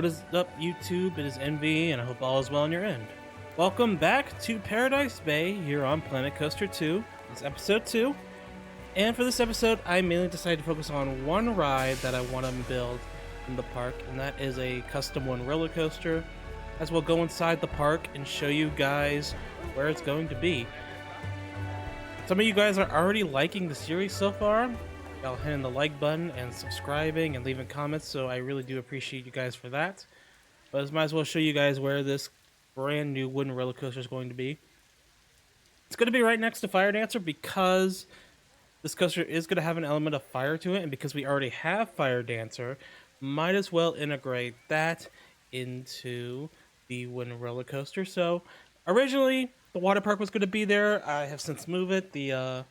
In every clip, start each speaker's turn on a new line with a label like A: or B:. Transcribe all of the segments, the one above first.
A: What is up, YouTube? It is Envy, and I hope all is well on your end. Welcome back to Paradise Bay here on Planet Coaster 2. It's episode 2, and for this episode, I mainly decided to focus on one ride that I want to build in the park, and that is a custom one roller coaster. As we'll go inside the park and show you guys where it's going to be. Some of you guys are already liking the series so far. Y'all hitting the like button and subscribing and leaving comments, so I really do appreciate you guys for that. But I might as well show you guys where this brand new wooden roller coaster is going to be. It's going to be right next to Fire Dancer because this coaster is going to have an element of fire to it, and because we already have Fire Dancer, might as well integrate that into the wooden roller coaster. So originally the water park was going to be there. I have since moved it.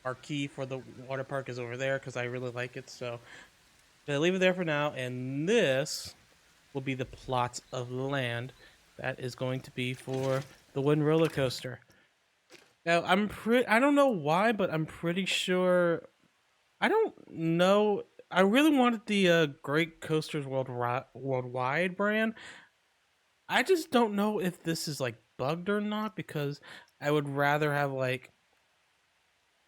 A: Our key for the water park is over there because I really like it, so I'll leave it there for now. And this will be the plot of land that is going to be for the wooden roller coaster. Now I don't know why, but I'm pretty sure, I don't know, I really wanted the Great Coasters Worldwide brand. I just don't know if this is like bugged or not, because I would rather have like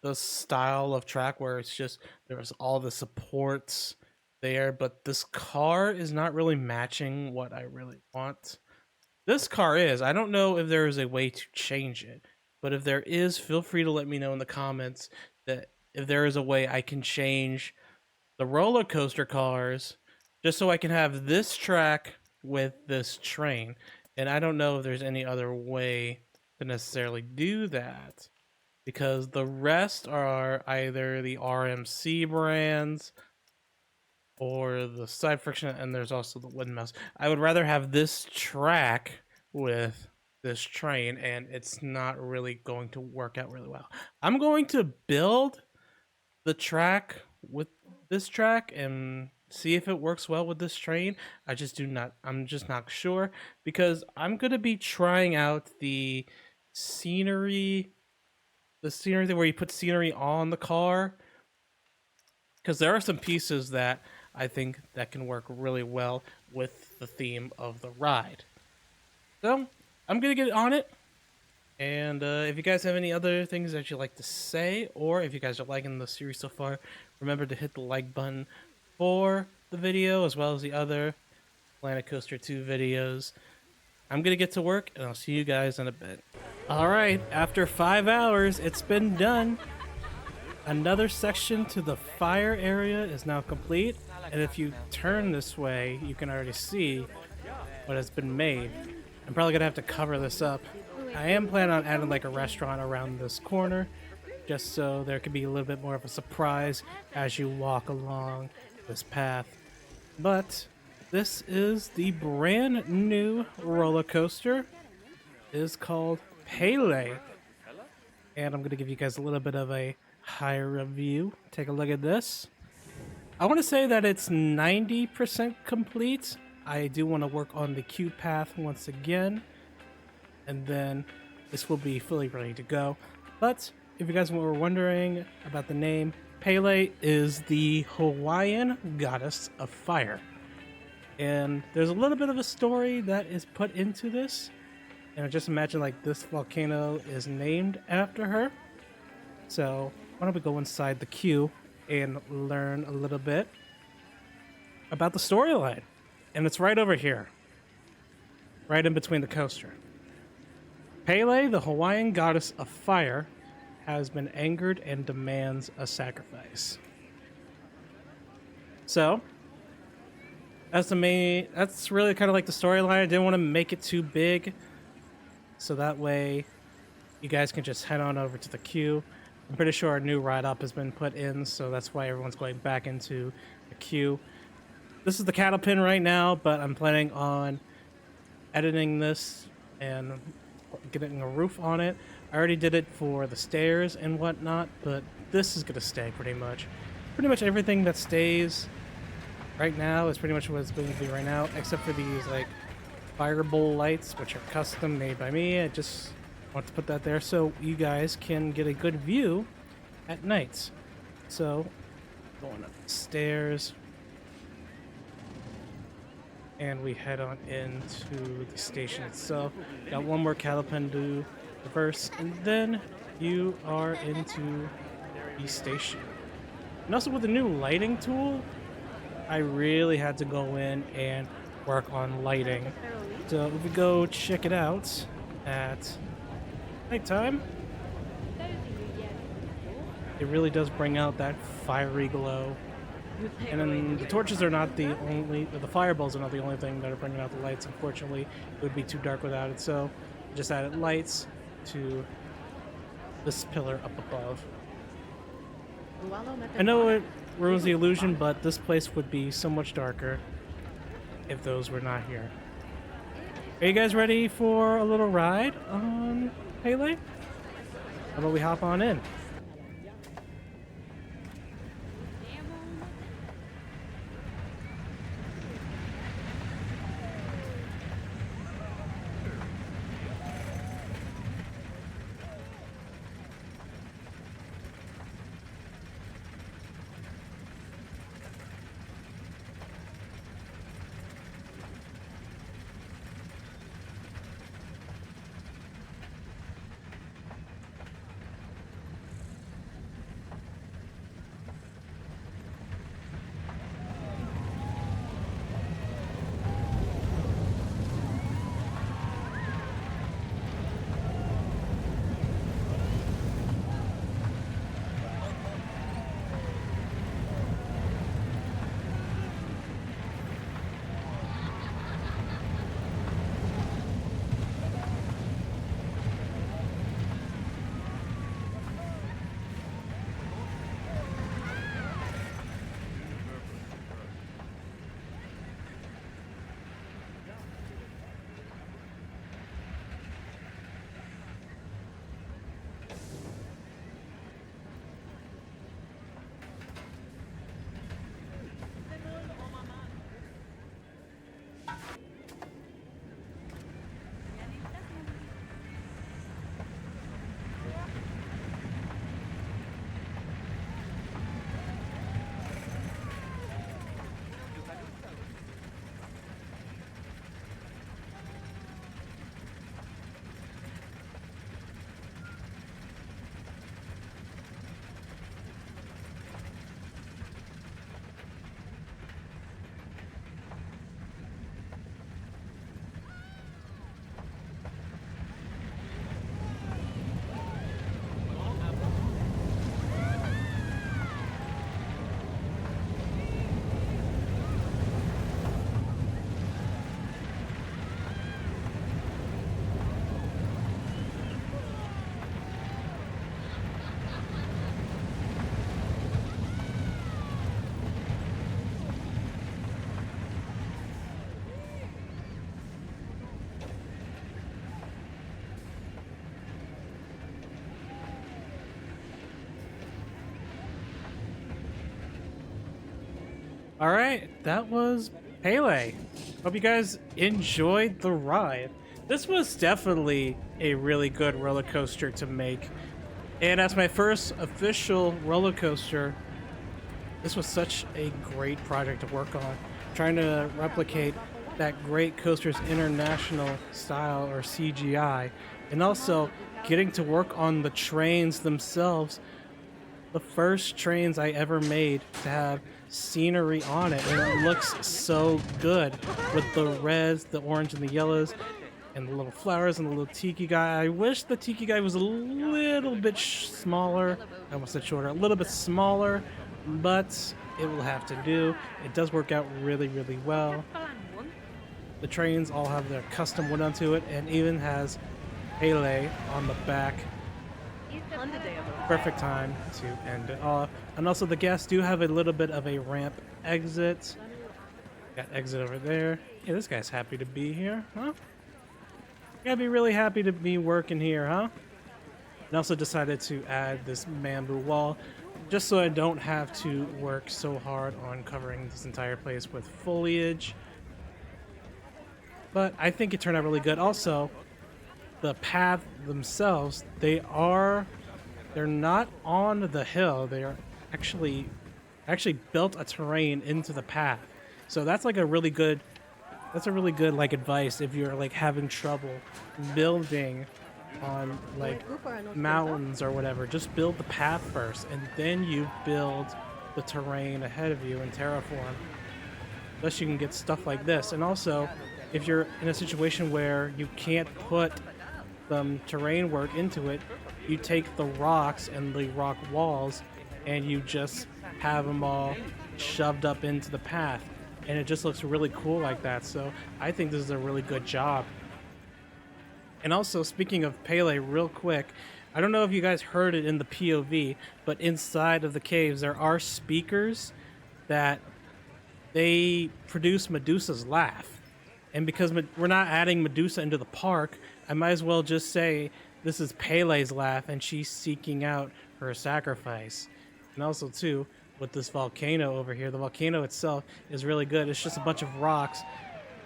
A: the style of track where it's just there's all the supports there, but this car is not really matching what I really want. This car is. I don't know if there is a way to change it, but if there is, feel free to let me know in the comments that if there is a way I can change the roller coaster cars just so I can have this track with this train. And I don't know if there's any other way to necessarily do that, because the rest are either the RMC brands or the side friction, and there's also the wooden mouse. I would rather have this track with this train, and it's not really going to work out really well. I'm going to build the track with this track and see if it works well with this train. I'm just not sure, because I'm going to be trying out the scenery thing where you put scenery on the car, because there are some pieces that I think that can work really well with the theme of the ride. So I'm gonna get on it, and if you guys have any other things that you'd like to say, or if you guys are liking the series so far, remember to hit the like button for the video as well as the other Planet Coaster 2 videos. I'm gonna get to work, and I'll see you guys in a bit. Alright, after 5 hours, it's been done. Another section to the fire area is now complete, and if you turn this way, you can already see what has been made. I'm probably gonna have to cover this up. I am planning on adding like a restaurant around this corner, just so there could be a little bit more of a surprise as you walk along this path. But this is the brand new roller coaster. It is called Pele, and I'm going to give you guys a little bit of a higher review. Take a look at this. I want to say that it's 90% complete. I do want to work on the queue path once again, and then this will be fully ready to go. But if you guys were wondering about the name, Pele is the Hawaiian goddess of fire. And there's a little bit of a story that is put into this. And just imagine like this volcano is named after her. So why don't we go inside the queue and learn a little bit about the storyline. And it's right over here, right in between the coaster. Pele, the Hawaiian goddess of fire, has been angered and demands a sacrifice. So that's really kind of like the storyline. I didn't want to make it too big, so that way you guys can just head on over to the queue. I'm pretty sure a new ride up has been put in, so that's why everyone's going back into the queue. This is the cattle pin right now, but I'm planning on editing this and getting a roof on it. I already did it for the stairs and whatnot, but this is going to stay pretty much. Pretty much everything that stays right now is pretty much what it's going to be right now, except for these like firebolt lights, which are custom made by me. I just want to put that there so you guys can get a good view at night. So going up the stairs, and we head on into the station itself. Got one more calipen to reverse, and then you are into the station. And also with the new lighting tool, I really had to go in and work on lighting. So if we go check it out at nighttime, it really does bring out that fiery glow. And then the torches are not the only, the fireballs are not the only thing that are bringing out the lights. Unfortunately, it would be too dark without it. So just added lights to this pillar up above. I know it ruins the illusion, but this place would be so much darker if those were not here. Are you guys ready for a little ride on Pele? How about we hop on in? All right, that was Pele. Hope you guys enjoyed the ride. This was definitely a really good roller coaster to make. And as my first official roller coaster, this was such a great project to work on. Trying to replicate that Great Coasters International style or CGI, and also getting to work on the trains themselves. The first trains I ever made to have scenery on it, and it looks so good with the reds, the orange, and the yellows, and the little flowers and the little tiki guy. I wish the tiki guy was a little bit smaller. I almost said shorter, a little bit smaller, but it will have to do. It does work out really, really well. The trains all have their custom wood onto it, and even has Pele on the back. Perfect time to end it off. And also the guests do have a little bit of a ramp exit. Got exit over there. Yeah, this guy's happy to be here, huh? You gotta be really happy to be working here, huh? And also decided to add this bamboo wall just so I don't have to work so hard on covering this entire place with foliage. But I think it turned out really good. Also, the path themselves, they're not on the hill. They are actually built a terrain into the path. So that's like a really good that's a really good like advice if you're like having trouble building on like mountains or whatever. Just build the path first, and then you build the terrain ahead of you in terraform. Thus you can get stuff like this. And also, if you're in a situation where you can't put some terrain work into it, you take the rocks and the rock walls and you just have them all shoved up into the path, and it just looks really cool like that. So I think this is a really good job. And also, speaking of Pele, real quick, I don't know if you guys heard it in the POV, but inside of the caves there are speakers that they produce Medusa's laugh. And because we're not adding Medusa into the park, I might as well just say this is Pele's laugh and she's seeking out her sacrifice. And also, too, with this volcano over here, the volcano itself is really good. It's just a bunch of rocks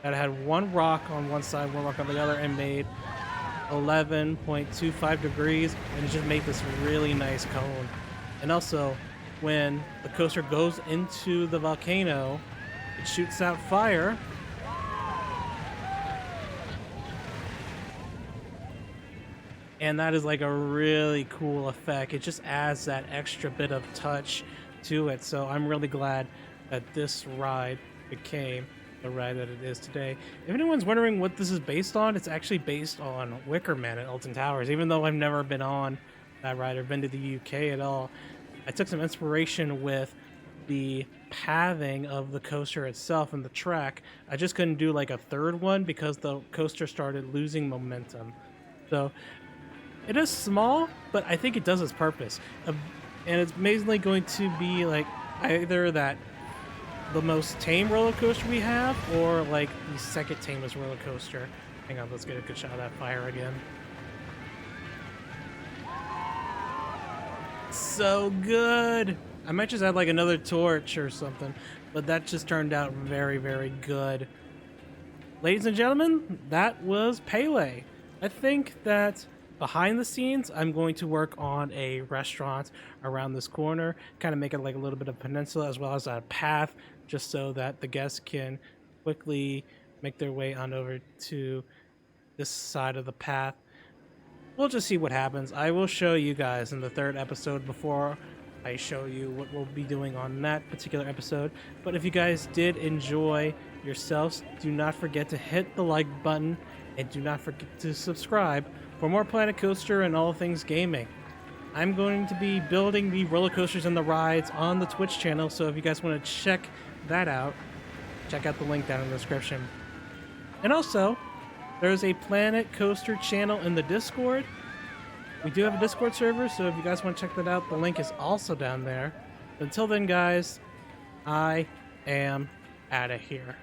A: that had one rock on one side, one rock on the other, and made 11.25 degrees, and it just made this really nice cone. And also, when the coaster goes into the volcano, it shoots out fire. And that is like a really cool effect. It just adds that extra bit of touch to it. So I'm really glad that this ride became the ride that it is today. If anyone's wondering what this is based on, it's actually based on Wicker Man at Alton Towers. Even though I've never been on that ride or been to the UK at all, I took some inspiration with the pathing of the coaster itself and the track. I just couldn't do like a third one because the coaster started losing momentum. So it is small, but I think it does its purpose. And it's mainly going to be like either the most tame roller coaster we have, or like the second tamest roller coaster. Hang on, let's get a good shot of that fire again. So good! I might just add like another torch or something, but that just turned out very, very good. Ladies and gentlemen, that was Pele. I think that behind the scenes, I'm going to work on a restaurant around this corner, kind of make it like a little bit of peninsula as well as a path, just so that the guests can quickly make their way on over to this side of the path. We'll just see what happens. I will show you guys in the third episode before I show you what we'll be doing on that particular episode. But if you guys did enjoy yourselves, do not forget to hit the like button and do not forget to subscribe for more Planet Coaster and all things gaming. I'm going to be building the roller coasters and the rides on the Twitch channel, so if you guys want to check that out, check out the link down in the description. And also, there's a Planet Coaster channel in the Discord. We do have a Discord server, so if you guys want to check that out, the link is also down there. Until then, guys, I am out of here.